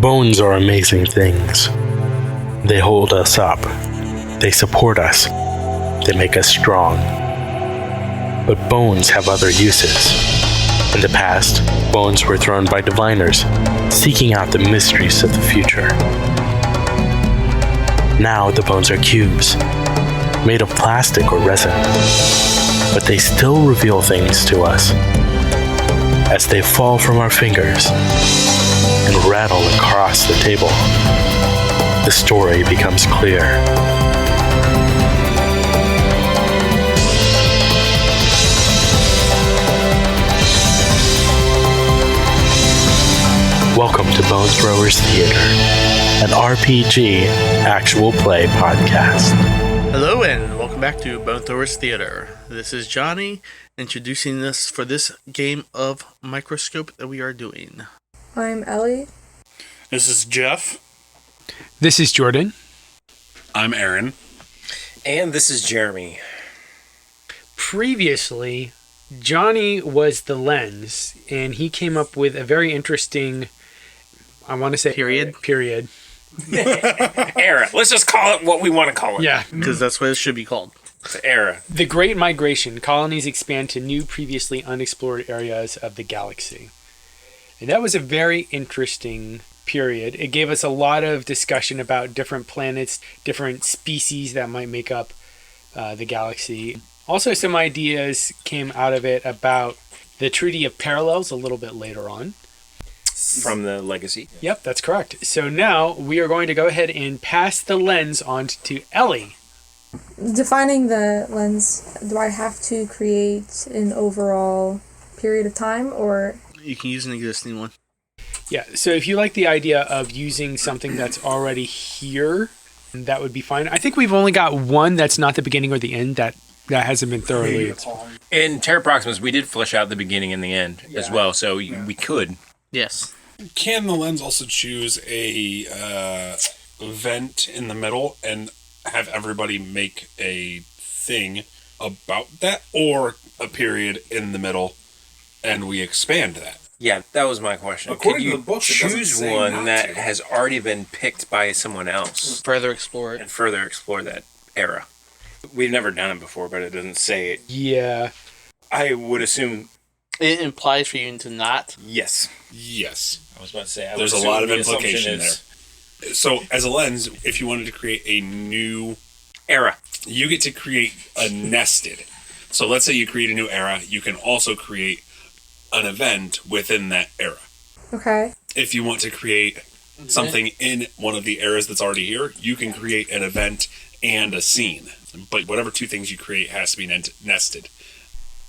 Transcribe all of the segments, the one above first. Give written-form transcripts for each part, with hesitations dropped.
Bones are amazing things. They hold us up. They support us. They make us strong. But bones have other uses. In the past, bones were thrown by diviners, seeking out the mysteries of the future. Now the bones are cubes, made of plastic or resin, but they still reveal things to us. As they fall from our fingers and rattle across the table, the story becomes clear. Welcome to Bone Throwers Theater, an RPG actual play podcast. Hello and welcome back to Bone Throwers Theater. This is Johnny introducing us for this game of Microscope that we are doing. I'm Ellie. This is Jeff. This is Jordan. I'm Aaron. And this is Jeremy. Previously, Johnny was the lens, and he came up with a very interesting, I want to say... Period. Era. Let's just call it what we want to call it. Yeah. Because that's what it should be called. The era. The Great Migration. Colonies expand to new, previously unexplored areas of the galaxy. And that was a very interesting period. It gave us a lot of discussion about different planets, different species that might make up the galaxy. Also, some ideas came out of it about the Treaty of Parallels a little bit later on. From the Legacy. Yep, that's correct. So now we are going to go ahead and pass the lens on to Ellie. Defining the lens, do I have to create an overall period of time, or... You can use an existing one. Yeah, so if you like the idea of using something that's already here, that would be fine. I think we've only got one that's not the beginning or the end that hasn't been thoroughly... In Terra Proximus, we did flesh out the beginning and the end as well, so we could. Yes. Can the lens also choose a vent in the middle and have everybody make a thing about that, or a period in the middle and we expand that? Yeah, that was my question. According Could to you the books, it doesn't choose say one not that to. has already been picked by someone else Further explore it. and further explore that era? We've never done it before, but it doesn't say it. Yeah. I would assume It implies for you to not. yes. Yes. I was about to say, There's a lot of implication there. So, as a lens, if you wanted to create a new Era. you get to create a nested. So let's say you create a new era, you can also create an event within that era. Okay. If you want to create something in one of the eras that's already here, you can create an event and a scene. But whatever two things you create has to be nested.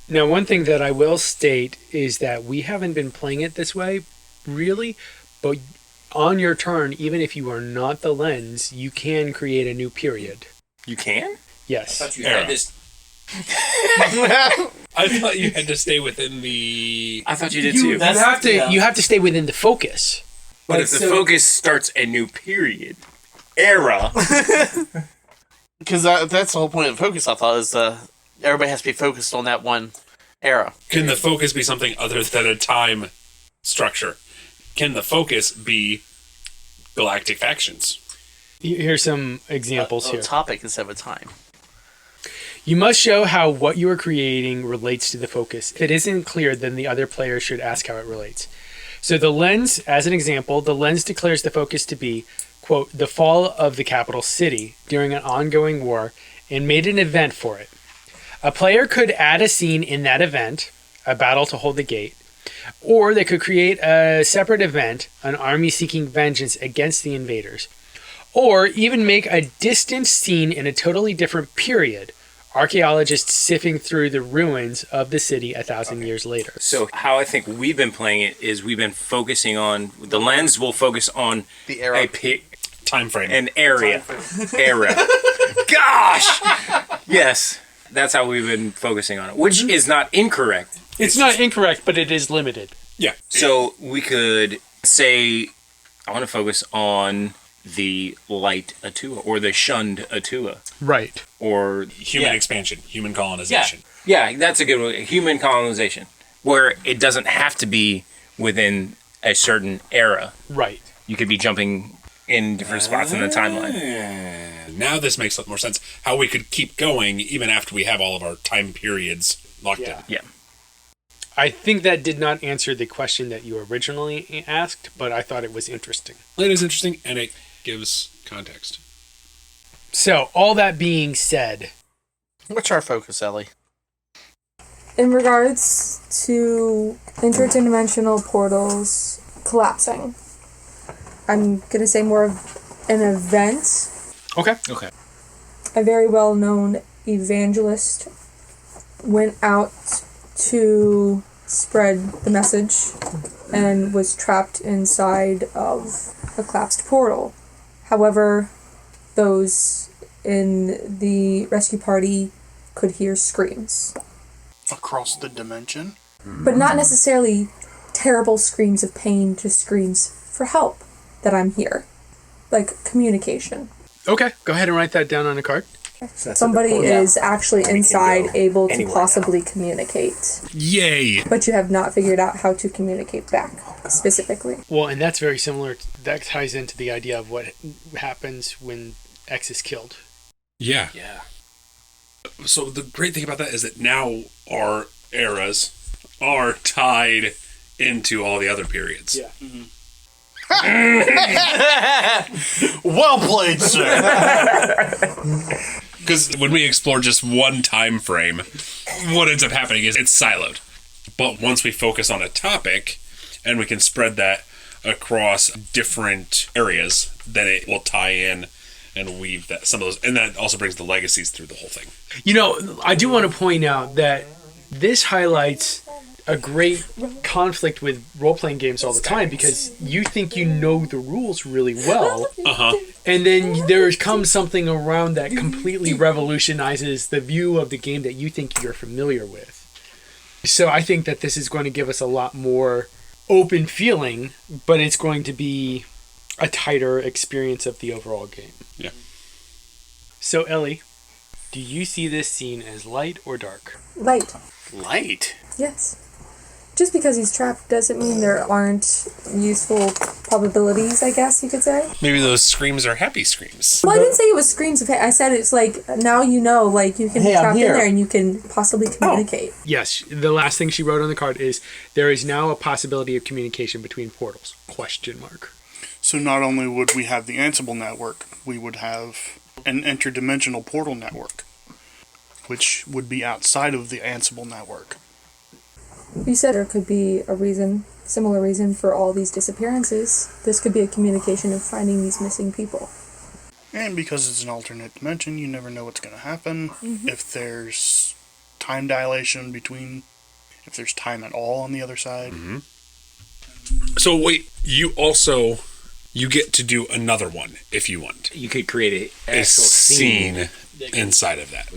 Now, one thing that I will state is that we haven't been playing it this way, really, but on your turn, even if you are not the lens, you can create a new period. You can? Yes. I thought you Era. had this. I thought you had to stay within the... I thought you did too. You have to stay within the focus. But if the focus starts a new period, era, Because that's the whole point of focus, I thought, is everybody has to be focused on that one era. Can the focus be something other than a time structure? Can the focus be galactic factions? Here's some examples here. A topic instead of a time. You must show how what you are creating relates to the focus. If it isn't clear, then the other player should ask how it relates. So the lens, as an example, the lens declares the focus to be, quote, the fall of the capital city during an ongoing war, and made an event for it. A player could add a scene in that event, a battle to hold the gate, or they could create a separate event, an army seeking vengeance against the invaders, or even make a distant scene in a totally different period, archaeologists sifting through the ruins of the city 1,000 years later. So how I think we've been playing it is we've been focusing on, the lens will focus on The era. Time frame. an area. Era. Gosh! Yes. That's how we've been focusing on it, which is not incorrect. It's not incorrect, but it is limited. Yeah. So we could say, I want to focus on the light Atua or the shunned Atua. Right. Or Human expansion, human colonization. Yeah, that's a good one. Human colonization, where it doesn't have to be within a certain era. Right. You could be jumping in different spots in the timeline. Now this makes a lot more sense. How we could keep going even after we have all of our time periods locked in. Yeah. I think that did not answer the question that you originally asked, but I thought it was interesting. It is interesting, and it gives context. So, all that being said, What's our focus, Ellie? In regards to interdimensional portals collapsing, I'm going to say more of an event. okay. A very well-known evangelist went out to spread the message and was trapped inside of a collapsed portal. However, those in the rescue party could hear screams. Across the dimension? But not necessarily terrible screams of pain, just screams for help that I'm here. Like communication. Okay, go ahead and write that down on a card. Somebody is actually inside able to anywhere possibly communicate. Yay! But you have not figured out how to communicate back, specifically. Well, and that's very similar. That ties into the idea of what happens when X is killed. Yeah. Yeah. So the great thing about that is that now our eras are tied into all the other periods. Yeah. Well played, sir. Because when we explore just one time frame, what ends up happening is it's siloed. But once we focus on a topic and we can spread that across different areas, then it will tie in and weave that some of those, and that also brings the legacies through the whole thing. You know, I do want to point out that this highlights a great conflict with role-playing games all the time, because you think you know the rules really well, and then there comes something around that completely revolutionizes the view of the game that you think you're familiar with. So I think that this is going to give us a lot more open feeling, but it's going to be a tighter experience of the overall game. Yeah. So Ellie, do you see this scene as light or dark? Light. Light? Yes. Just because he's trapped doesn't mean there aren't useful probabilities, I guess you could say. Maybe those screams are happy screams. Well, I didn't say it was screams of pain. I said it's like, now you know, like, you can be trapped in there and you can possibly communicate. Yes, the last thing she wrote on the card is, there is now a possibility of communication between portals, ? So not only would we have the Ansible network, we would have an interdimensional portal network, which would be outside of the Ansible network. You said there could be a reason, similar reason for all these disappearances. This could be a communication of finding these missing people. And because it's an alternate dimension, you never know what's going to happen. If there's time dilation between, if there's time at all on the other side. So wait, you get to do another one if you want. You could create A scene inside of that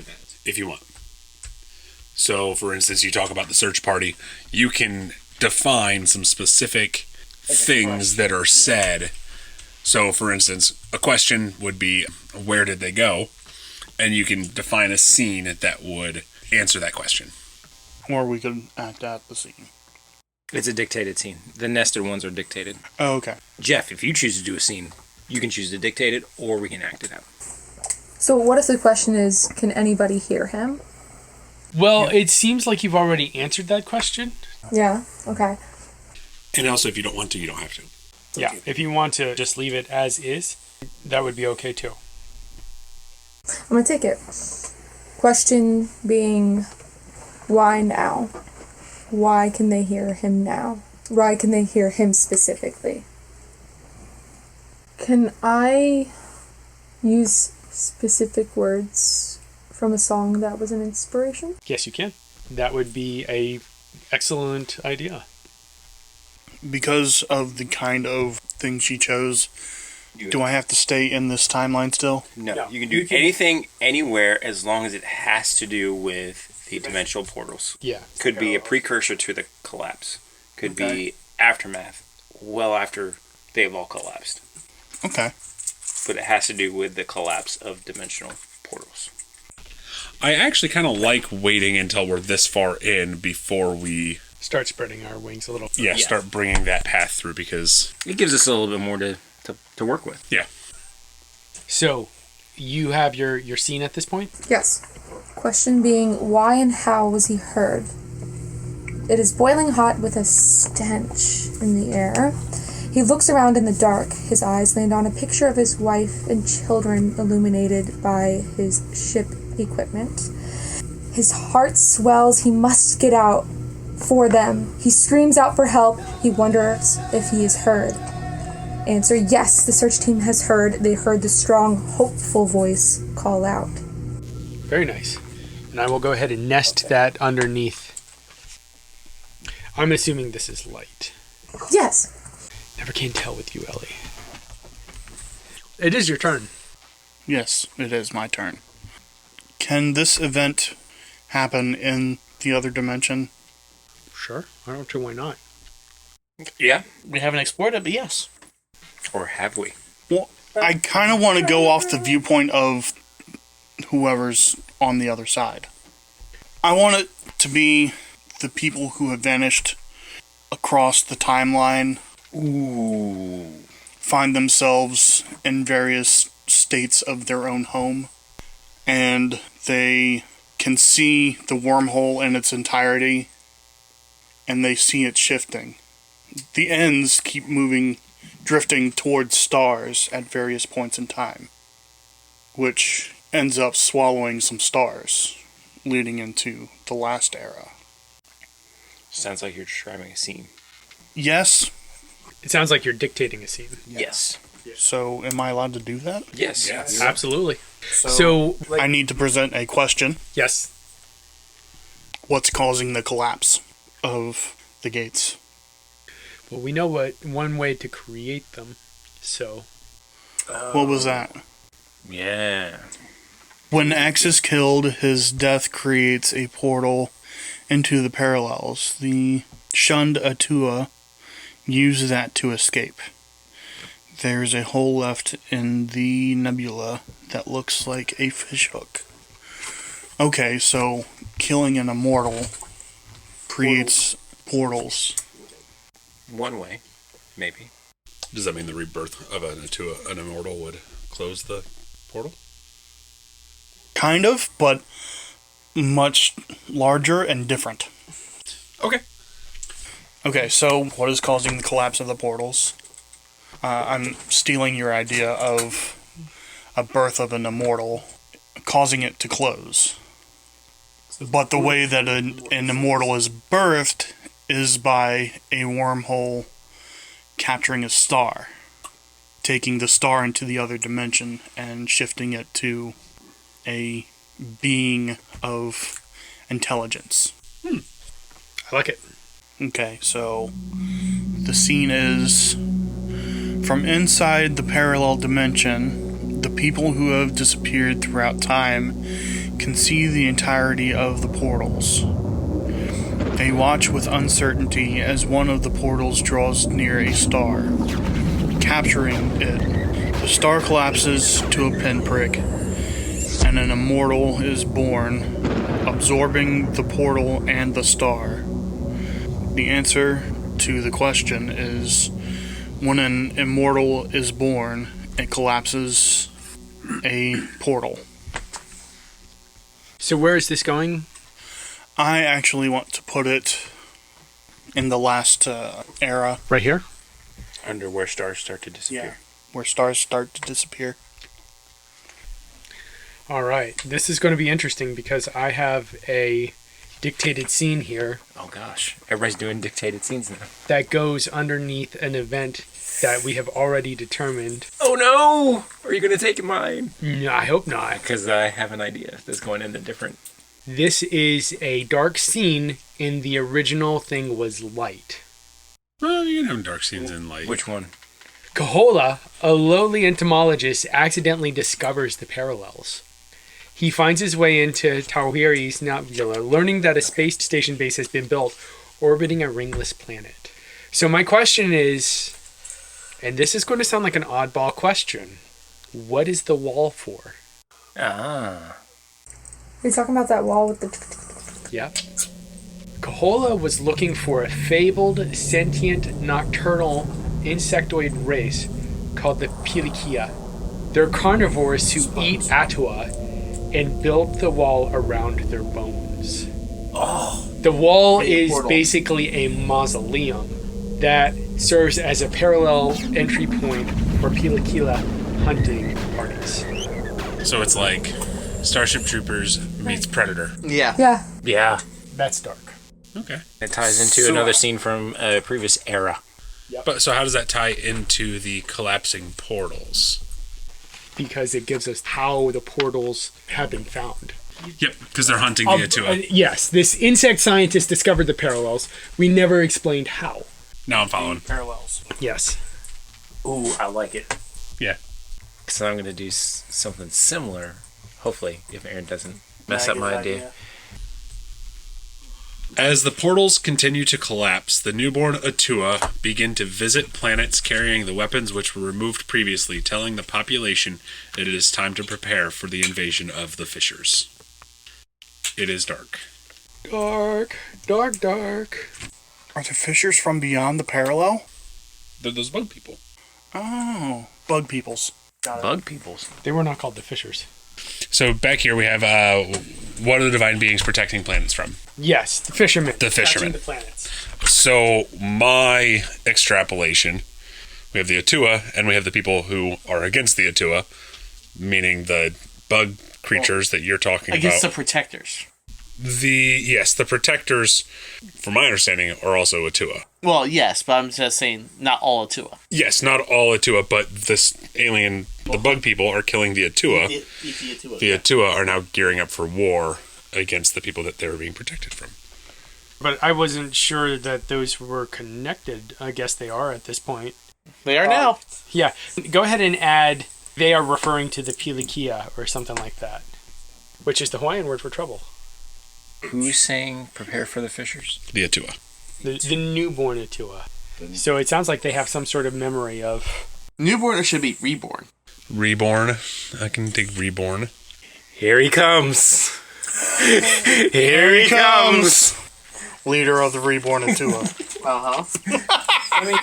if you want. So, for instance, you talk about the search party. You can define some specific things that are said. So, for instance, a question would be, where did they go? And you can define a scene that would answer that question. Or we could act out the scene. It's a dictated scene. The nested ones are dictated. Oh, okay. Jeff, if you choose to do a scene, you can choose to dictate it, or we can act it out. So what if the question is, can anybody hear him? Well, it seems like you've already answered that question. Yeah, okay. And also, if you don't want to, you don't have to. Yeah, if you want to just leave it as is, that would be okay too. I'm gonna take it. Question being, why now? Why can they hear him now? Why can they hear him specifically? Can I use specific words from a song that was an inspiration? Yes, you can. That would be a excellent idea. Because of the kind of thing she chose, do I have to stay in this timeline still? No, you can do anything, anywhere, as long as it has to do with the dimensional portals. Yeah. Could be a precursor to the collapse. Could be aftermath, well after they've all collapsed. Okay. But it has to do with the collapse of dimensional portals. I actually kind of like waiting until we're this far in before we start spreading our wings a little. Yeah, start bringing that path through because... It gives us a little bit more to work with. Yeah. So, you have your scene at this point? Yes. Question being, why and how was he heard? It is boiling hot with a stench in the air. He looks around in the dark. His eyes land on a picture of his wife and children illuminated by his ship equipment. His heart swells. He must get out for them. He screams out for help. He wonders if he is heard. Answer, yes, the search team has heard. They heard the strong, hopeful voice call out. Very nice. And I will go ahead and nest that underneath. I'm assuming this is light. Yes. Never can tell with you, Ellie. It is your turn. Yes, it is my turn. Can this event happen in the other dimension? Sure. I don't see why not. Yeah. We haven't explored it, but yes. Or have we? Well, I kind of want to go off the viewpoint of whoever's on the other side. I want it to be the people who have vanished across the timeline. Ooh. Find themselves in various states of their own home, and they can see the wormhole in its entirety, and they see it shifting. The ends keep moving, drifting towards stars at various points in time, which ends up swallowing some stars, leading into the last era. Sounds like you're describing a scene. Yes. It sounds like you're dictating a scene. Yes. So, am I allowed to do that? Yes. Yes. Absolutely. So I need to present a question. yes. What's causing the collapse of the gates? Well, we know what one way to create them. So What was that? Yeah. When X is killed, his death creates a portal into the parallels. The shunned Atua use that to escape. There's a hole left in the nebula that looks like a fishhook. Okay, so killing an immortal creates portals. One way, maybe. Does that mean the rebirth of an immortal would close the portal? Kind of, but much larger and different. Okay. Okay, so what is causing the collapse of the portals? I'm stealing your idea of a birth of an immortal, causing it to close. But the way that an immortal is birthed is by a wormhole capturing a star, taking the star into the other dimension and shifting it to a being of intelligence. I like it. Okay, so the scene is from inside the parallel dimension. The people who have disappeared throughout time can see the entirety of the portals. They watch with uncertainty as one of the portals draws near a star. Capturing it, the star collapses to a pinprick, and an immortal is born, absorbing the portal and the star. The answer to the question is, when an immortal is born, it collapses a portal. So where is this going? I actually want to put it in the last era. Right here? Under where stars start to disappear. Where stars start to disappear. All right. This is going to be interesting because I have a dictated scene here Oh gosh. Everybody's doing dictated scenes now. that goes underneath an event that we have already determined. Oh no! Are you going to take mine? No, I hope not. Because I have an idea. That's going into different... This is a dark scene, and the original thing was light. Well, you can have dark scenes in light. Which one? Kahola, a lowly entomologist, accidentally discovers the parallels. He finds his way into Tauhiri's nebula, learning that a space station base has been built, orbiting a ringless planet. So my question is, and this is going to sound like an oddball question, what is the wall for? Ah. You're talking about that wall with the... Yeah. Kohola was looking for a fabled, sentient, nocturnal insectoid race called the Pilikia. They're carnivores who eat Atua and build the wall around their bones. The wall is basically a mausoleum that serves as a parallel entry point for Pilikia hunting parties. So it's like Starship Troopers meets Predator. Yeah. Yeah. Yeah. That's dark. Okay. It ties into another scene from a previous era. But so how does that tie into the collapsing portals? Because it gives us how the portals have been found. Yep, because they're hunting the Atua. Yes, this insect scientist discovered the parallels. We never explained how. Now I'm following. Parallels. Yes. Ooh, I like it. Yeah. So I'm going to do something similar, hopefully, if Aaron doesn't mess up my idea. As the portals continue to collapse, the newborn Atua begin to visit planets carrying the weapons which were removed previously, telling the population that it is time to prepare for the invasion of the fissures. It is dark. Dark. Dark, dark. Are the fissures from beyond the parallel? They're those bug people. Oh, bug peoples. Bug peoples. They were not called the Fishers. So back here we have what are the divine beings protecting planets from? Yes, the fishermen. The fishermen. Catching the planets. So my extrapolation, we have the Atua and we have the people who are against the Atua, meaning the bug creatures that you're talking about. Against the protectors. The protectors, from my understanding, are also Atua. Well, yes, but I'm just saying not all Atua. Yes, not all Atua, but this alien, the bug people are killing the Atua. The Atua are now gearing up for war against the people that they were being protected from. But I wasn't sure that those were connected. I guess they are at this point. They are now. Yeah. Go ahead and add, they are referring to the Pilikia or something like that, which is the Hawaiian word for trouble. Who's saying prepare for the fissures? The Atua. The newborn Atua. So it sounds like they have some sort of memory of... Newborn or should be reborn? Reborn. I can dig reborn. Here he comes. Here he comes. Leader of the reborn Atua. Uh-huh.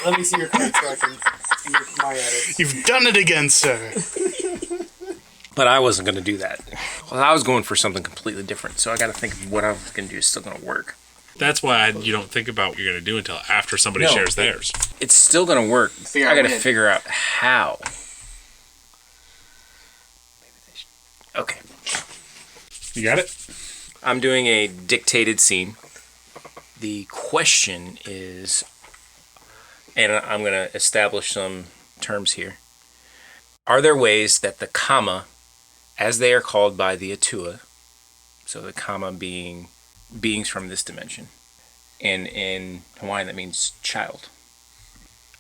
Let me see your card so I can see my edits. You've done it again, sir. But I wasn't going to do that. Well, I was going for something completely different, so I got to think of what I was going to do is still going to work. That's why you don't think about what you're going to do until after somebody shares theirs. It's still going to work. I got to figure out how. Okay. You got it? I'm doing a dictated scene. The question is, and I'm going to establish some terms here. Are there ways that the comma, as they are called by the Atua, so the comma being beings from this dimension, and in Hawaiian that means child,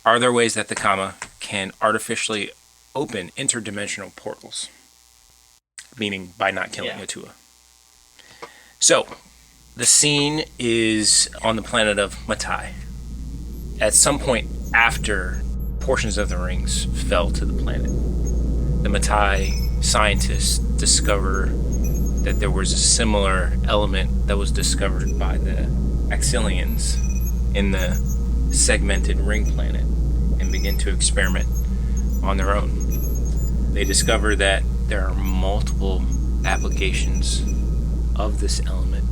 are there ways that the comma can artificially open interdimensional portals? Meaning by not killing Atua. So, the scene is on the planet of Matai. At some point after portions of the rings fell to the planet, the Matai scientists discover that there was a similar element that was discovered by the Axilians in the segmented ring planet and begin to experiment on their own. They discover that there are multiple applications of this element.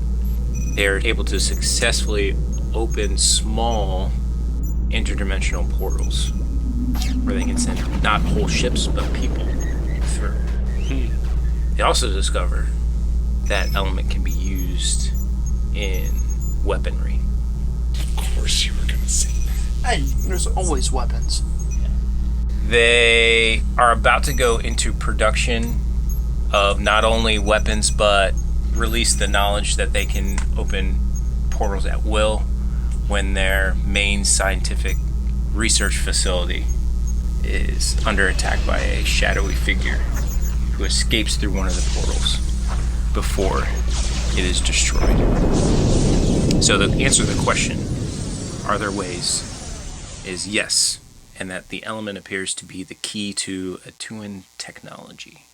They're able to successfully open small interdimensional portals where they can send not whole ships but people through. They also discover that element can be used in weaponry. Of course you were going to say that. Hey, there's always weapons. They are about to go into production of not only weapons, but release the knowledge that they can open portals at will when their main scientific research facility is under attack by a shadowy figure who escapes through one of the portals before it is destroyed. So the answer to the question, are there ways, is yes, and that the element appears to be the key to Atuan technology.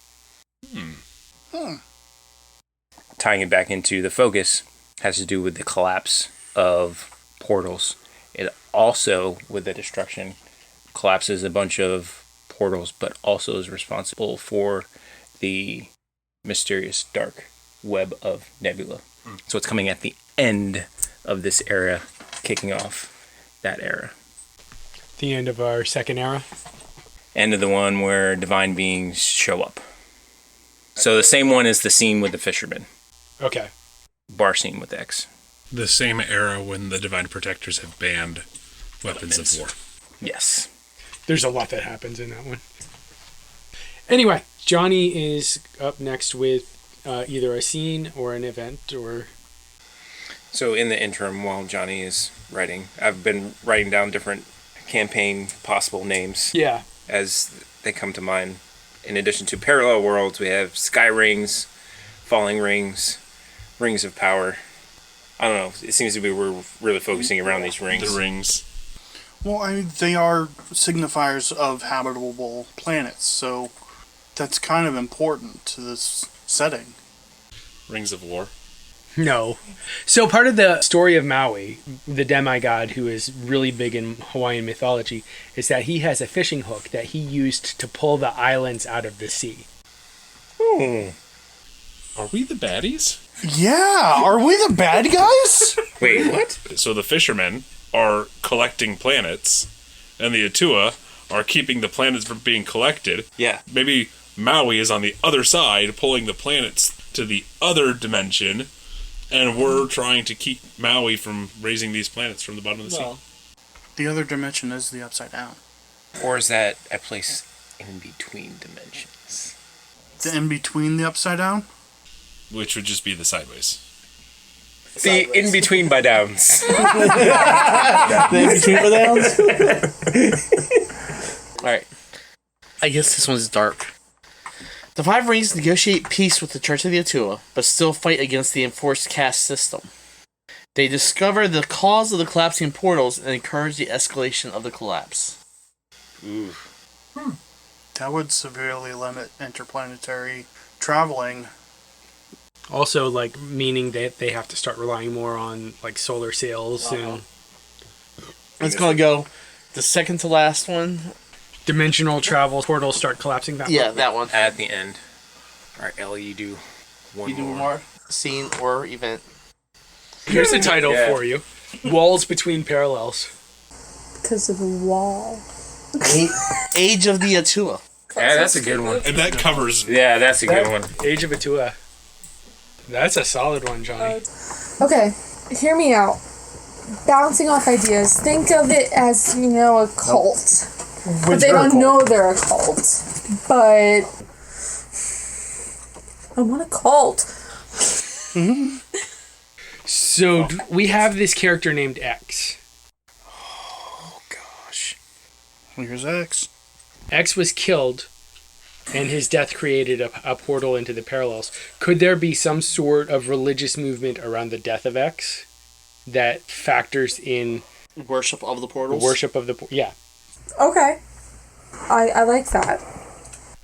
Tying it back into the focus has to do with the collapse of portals. It also, with the destruction, collapses a bunch of portals, but also is responsible for the mysterious dark web of nebula. So it's coming at the end of this era, kicking off that era. The end of our second era. End of the one where divine beings show up. So the same one as the scene with the fisherman. Okay. Bar scene with X. The same era when the Divine Protectors have banned weapons of war. Yes. There's a lot that happens in that one. Anyway, Johnny is up next with either a scene or an event or... So in the interim, while Johnny is writing, I've been writing down different campaign possible names. Yeah. As they come to mind. In addition to parallel worlds, we have sky rings, falling rings, rings of power. I don't know. It seems to be we're really focusing around these rings. The rings. Well, I mean, they are signifiers of habitable planets, so that's kind of important to this setting. Rings of war. No. So part of the story of Maui, the demigod who is really big in Hawaiian mythology, is that he has a fishing hook that he used to pull the islands out of the sea. Are we the baddies? Yeah, are we the bad guys? Wait, what? So the fishermen are collecting planets, and the Atua are keeping the planets from being collected. Yeah. Maybe Maui is on the other side, pulling the planets to the other dimension, and we're trying to keep Maui from raising these planets from the bottom of the sea. The other dimension is the upside down. Or is that a place in between dimensions? The in between the upside down? Which would just be the sideways. The in between by downs. Alright. I guess this one's dark. The Five Rings negotiate peace with the Church of the Atua, but still fight against the enforced caste system. They discover the cause of the collapsing portals and encourage the escalation of the collapse. Ooh. That would severely limit interplanetary traveling. Also, like, meaning that they have to start relying more on, like, solar sails and... It's gonna go the second to last one. Dimensional travel portals start collapsing that Yeah, that one. At the end. Alright, Ellie, you do one You do more. more scene or event. Here's the title Yeah. for you. Walls Between Parallels. Because of the wall. Age of the Atua. Yeah, that's a good one. And that covers... Yeah, that's a good one. Age of Atua. That's a solid one, Johnny. Okay, hear me out. Bouncing off ideas. Think of it as, you know, a cult. But they don't know they're a cult. But I want a cult. So we have this character named X. Oh, gosh. Here's X. X was killed, and his death created a portal into the parallels. Could there be some sort of religious movement around the death of X that factors in Worship of the the portals. worship of the... Yeah. Okay. I like that.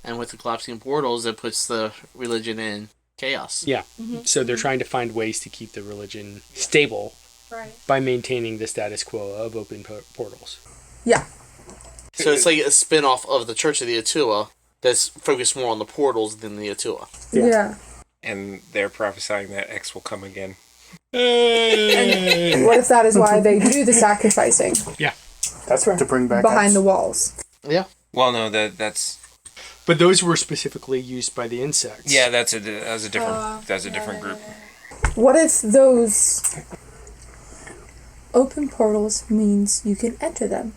And with the collapsing portals, it puts the religion in chaos. Yeah. So they're trying to find ways to keep the religion stable by maintaining the status quo of open portals. Yeah. So it's like a spin-off of the Church of the Atua that's focused more on the portals than the Atua. Yeah. And they're prophesying that X will come again. What if that is why they do the sacrificing Yeah. That's right. To bring back behind X. the walls? Yeah. Well, no, that's... But those were specifically used by the insects. Yeah, that's a different group. What if those open portals means you can enter them?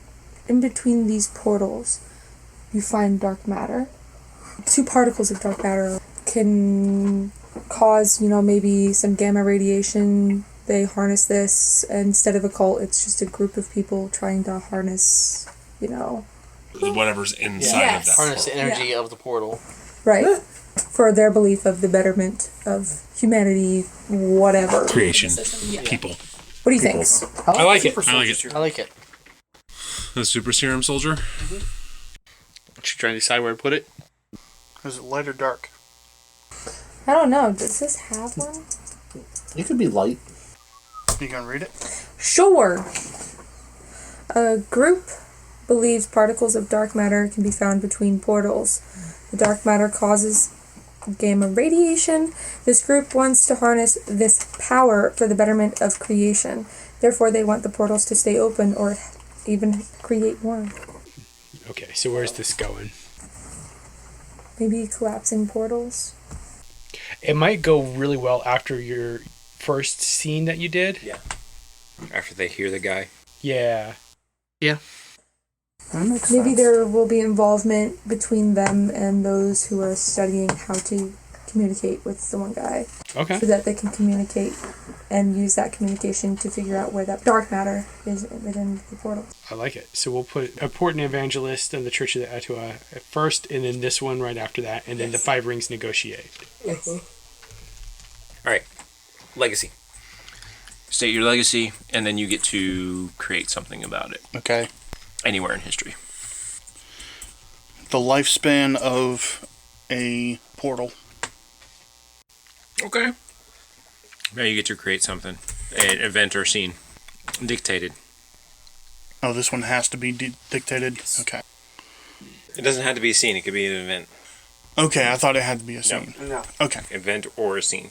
In between these portals, you find dark matter. 2 particles of dark matter can cause, you know, maybe some gamma radiation. They harness this. Instead of a cult, it's just a group of people trying to harness, you know... Whatever's inside of that. Harness the energy of the portal. Right. For their belief of the betterment of humanity, whatever. Creation. People. What do you think? I like it. I like it. I like it. The super serum soldier? You trying to decide where to put it? Is it light or dark? I don't know. Does this have one? It could be light. You gonna read it? Sure. A group believes particles of dark matter can be found between portals. The dark matter causes gamma radiation. This group wants to harness this power for the betterment of creation. Therefore, they want the portals to stay open or even create more. Okay, so where's this going? Maybe collapsing portals. It might go really well after your first scene that you did. Yeah. After they hear the guy. Yeah. Yeah. That makes Maybe sense. there will be involvement between them and those who are studying how to communicate with the one guy. Okay. So that they can communicate and use that communication to figure out where that dark matter is within the portal. I like it. So we'll put a Portent Evangelist and the Church of the Atua at first, and then this one right after that, and then the Five Rings negotiate. All right. Legacy. State your legacy, and then you get to create something about it. Okay. Anywhere in history. The lifespan of a portal. Okay. Now you get to create something. An event or scene. Dictated. Oh, this one has to be dictated? Okay. It doesn't have to be a scene. It could be an event. Okay, I thought it had to be a scene. No. Okay. Event or a scene.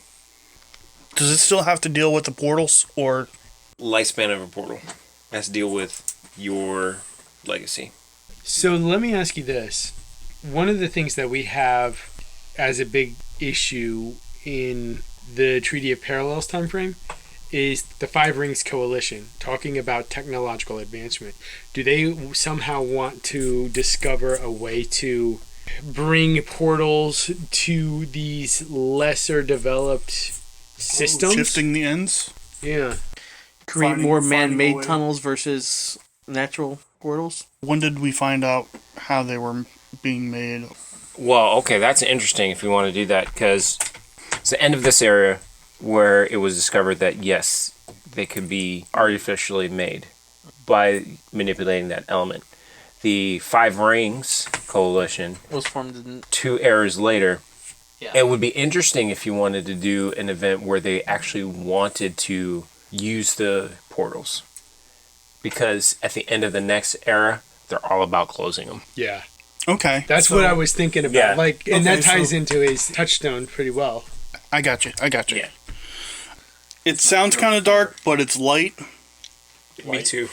Does it still have to deal with the portals, or... Lifespan of a portal. Has to deal with your legacy. So let me ask you this. One of the things that we have as a big issue in the Treaty of Parallels timeframe is the Five Rings Coalition, talking about technological advancement. Do they somehow want to discover a way to bring portals to these lesser developed systems? Shifting the ends? Yeah. Create Finding- more finding a man-made way. tunnels versus natural portals. When did we find out how they were being made? Well, okay, that's interesting if we want to do that, because it's the end of this era where it was discovered that, yes, they could be artificially made by manipulating that element. The Five Rings Coalition, It was formed in 2 eras later, Yeah. it would be interesting if you wanted to do an event where they actually wanted to use the portals. Because at the end of the next era, they're all about closing them. Yeah. Okay. That's so what I was thinking about. Yeah. Like, and Okay, that ties so- into his touchstone pretty well. I got you. Yeah. It sounds kind of dark, but it's light. Me too.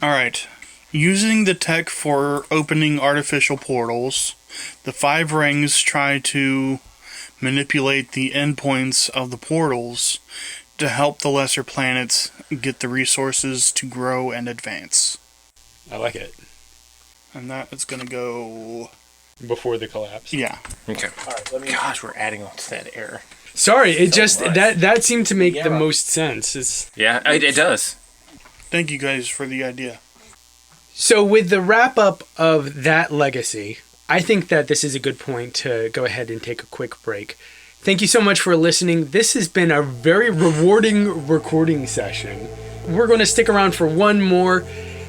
Alright. Using the tech for opening artificial portals, the Five Rings try to manipulate the endpoints of the portals to help the lesser planets get the resources to grow and advance. I like it. And that is going to go... Before the collapse. Yeah. Okay. Gosh, we're adding on to that error. Sorry, it just that seemed to make the most sense. Yeah, it does. Thank you guys for the idea. So with the wrap up of that legacy, I think that this is a good point to go ahead and take a quick break. Thank you so much for listening. This has been a very rewarding recording session. We're going to stick around for one more.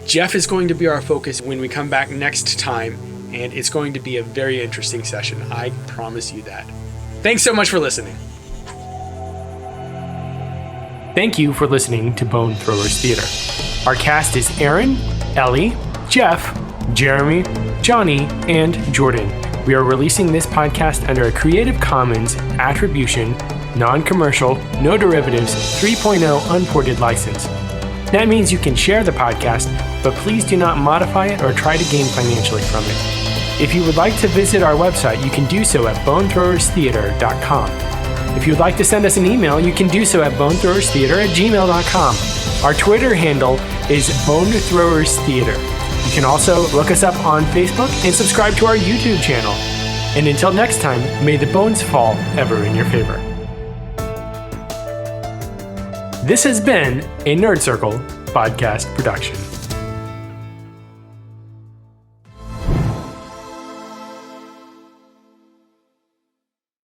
Jeff is going to be our focus when we come back next time, and it's going to be a very interesting session. I promise you that. Thanks so much for listening. Thank you for listening to Bone Throwers Theater. Our cast is Aaron, Ellie, Jeff, Jeremy, Johnny, and Jordan. We are releasing this podcast under a Creative Commons Attribution, Non-Commercial, No Derivatives 3.0 Unported license. That means you can share the podcast, but please do not modify it or try to gain financially from it. If you would like to visit our website, you can do so at bonethrowerstheater.com. If you would like to send us an email, you can do so at bonethrowerstheater@gmail.com. Our Twitter handle is bonethrowerstheater. You can also look us up on Facebook and subscribe to our YouTube channel. And until next time, may the bones fall ever in your favor. This has been a Nerd Circle podcast production.